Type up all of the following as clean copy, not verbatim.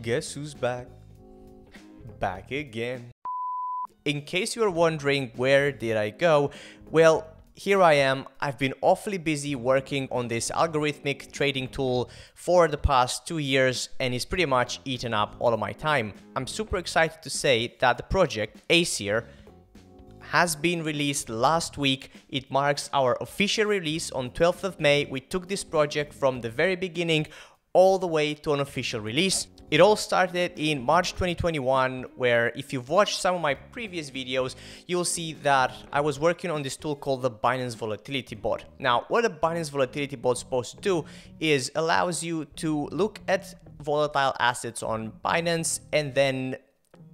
Guess who's back? Back again. In case you are wondering where did I go, well, here I am. I've been awfully busy working on this algorithmic trading tool for the past 2 years, and it's pretty much eaten up all of my time. I'm super excited to say that the project, AESIR, has been released last week. It marks our official release on 12th of May. We took this project from the very beginning all the way to an official release. It all started in March 2021, where if you've watched some of my previous videos, you'll see that I was working on this tool called the Binance Volatility Bot. Now, what the Binance Volatility Bot is supposed to do is allows you to look at volatile assets on Binance and then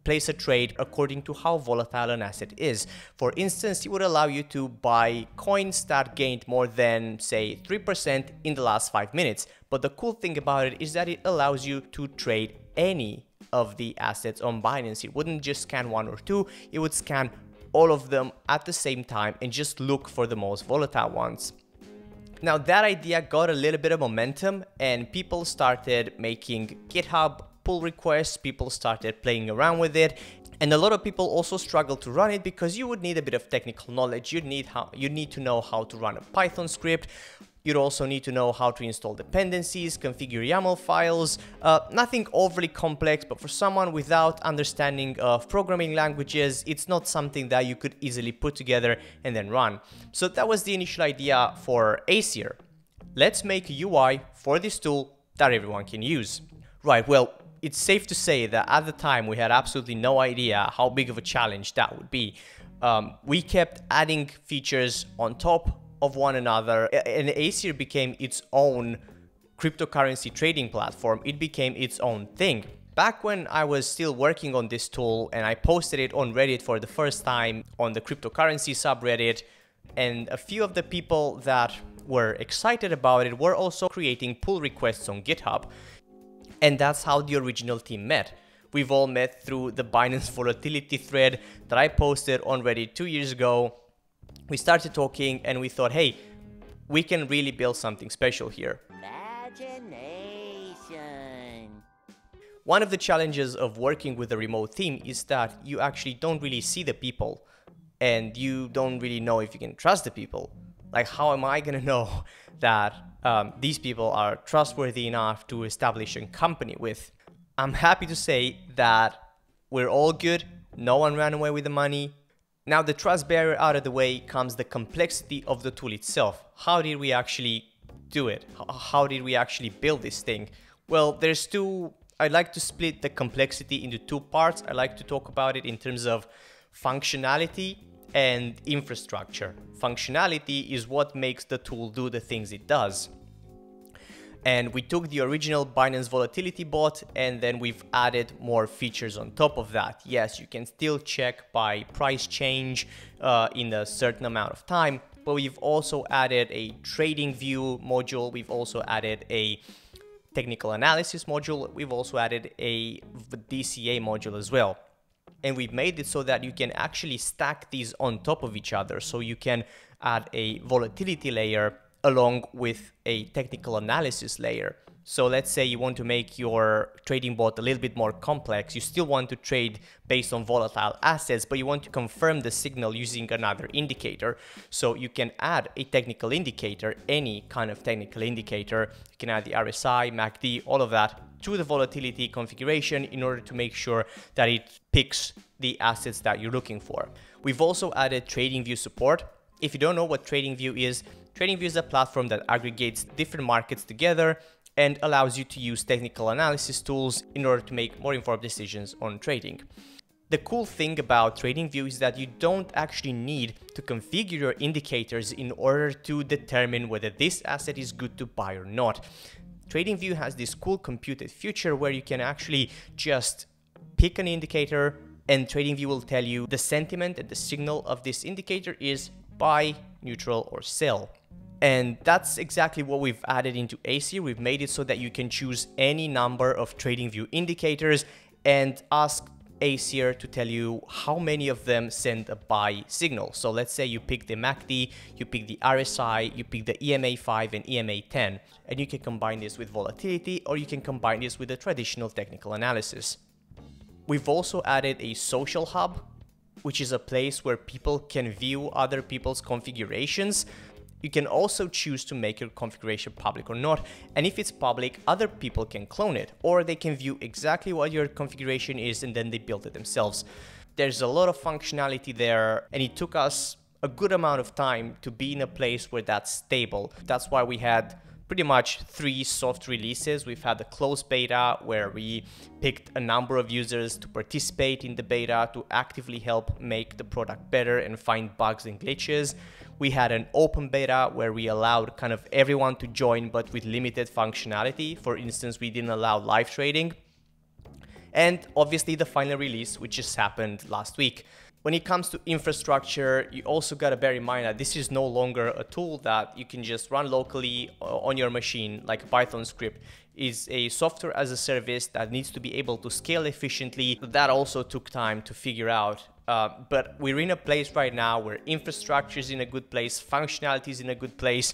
place a trade according to how volatile an asset is. For instance, it would allow you to buy coins that gained more than, say, 3% in the last 5 minutes. But the cool thing about it is that it allows you to trade any of the assets on Binance. It wouldn't just scan one or two, it would scan all of them at the same time and just look for the most volatile ones. Now, that idea got a little bit of momentum and people started making GitHub pull requests, people started playing around with it, and a lot of people also struggle to run it because you would need a bit of technical knowledge. You'd need to know how to run a Python script. You'd also need to know how to install dependencies, configure YAML files, nothing overly complex, but for someone without understanding of programming languages, it's not something that you could easily put together and then run. So that was the initial idea for AESIR. Let's make a UI for this tool that everyone can use. Right, well, it's safe to say that at the time we had absolutely no idea how big of a challenge that would be. We kept adding features on top of one another, and AESIR became its own cryptocurrency trading platform. It became its own thing. Back when I was still working on this tool and I posted it on Reddit for the first time on the cryptocurrency subreddit, and a few of the people that were excited about it were also creating pull requests on GitHub. And that's how the original team met. We've all met through the Binance Volatility thread that I posted on Reddit 2 years ago. We started talking and we thought, hey, we can really build something special here. Imagination. One of the challenges of working with a remote team is that you actually don't really see the people and you don't really know if you can trust the people. Like, how am I gonna know that these people are trustworthy enough to establish a company with? I'm happy to say that we're all good. No one ran away with the money. Now, the trust barrier out of the way comes the complexity of the tool itself. How did we actually do it? How did we actually build this thing? Well, I'd like to split the complexity into two parts. I like to talk about it in terms of functionality and infrastructure. Functionality is what makes the tool do the things it does. And we took the original Binance Volatility Bot and then we've added more features on top of that. Yes, you can still check by price change in a certain amount of time, but we've also added a trading view module. We've also added a technical analysis module. We've also added a DCA module as well. And we've made it so that you can actually stack these on top of each other. So you can add a volatility layer along with a technical analysis layer. So let's say you want to make your trading bot a little bit more complex. You still want to trade based on volatile assets, but you want to confirm the signal using another indicator. So you can add a technical indicator, any kind of technical indicator. You can add the RSI, MACD, all of that to the volatility configuration in order to make sure that it picks the assets that you're looking for. We've also added TradingView support. If you don't know what TradingView is a platform that aggregates different markets together and allows you to use technical analysis tools in order to make more informed decisions on trading. The cool thing about TradingView is that you don't actually need to configure your indicators in order to determine whether this asset is good to buy or not. TradingView has this cool computed feature where you can actually just pick an indicator and TradingView will tell you the sentiment and the signal of this indicator is buy, neutral, or sell. And that's exactly what we've added into AESIR. We've made it so that you can choose any number of TradingView indicators and ask AESIR to tell you how many of them send a buy signal. So let's say you pick the MACD, you pick the RSI, you pick the EMA5 and EMA10, and you can combine this with volatility, or you can combine this with a traditional technical analysis. We've also added a social hub, which is a place where people can view other people's configurations. You can also choose to make your configuration public or not, and if it's public, other people can clone it, or they can view exactly what your configuration is and then they build it themselves. There's a lot of functionality there, and it took us a good amount of time to be in a place where that's stable. That's why we had pretty much 3 soft releases. We've had the closed beta, where we picked a number of users to participate in the beta to actively help make the product better and find bugs and glitches. We had an open beta where we allowed kind of everyone to join, but with limited functionality. For instance, we didn't allow live trading. And obviously the final release, which just happened last week. When it comes to infrastructure, you also got to bear in mind that this is no longer a tool that you can just run locally on your machine like a Python script. It's a software as a service that needs to be able to scale efficiently. That also took time to figure out. But we're in a place right now where infrastructure is in a good place, functionality is in a good place,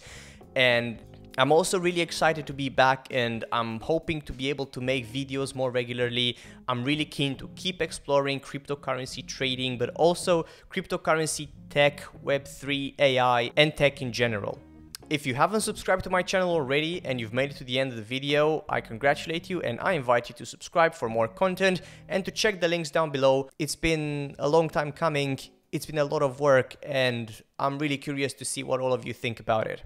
and I'm also really excited to be back, and I'm hoping to be able to make videos more regularly. I'm really keen to keep exploring cryptocurrency trading, but also cryptocurrency tech, Web3, AI, and tech in general. If you haven't subscribed to my channel already and you've made it to the end of the video, I congratulate you and I invite you to subscribe for more content and to check the links down below. It's been a long time coming, it's been a lot of work, and I'm really curious to see what all of you think about it.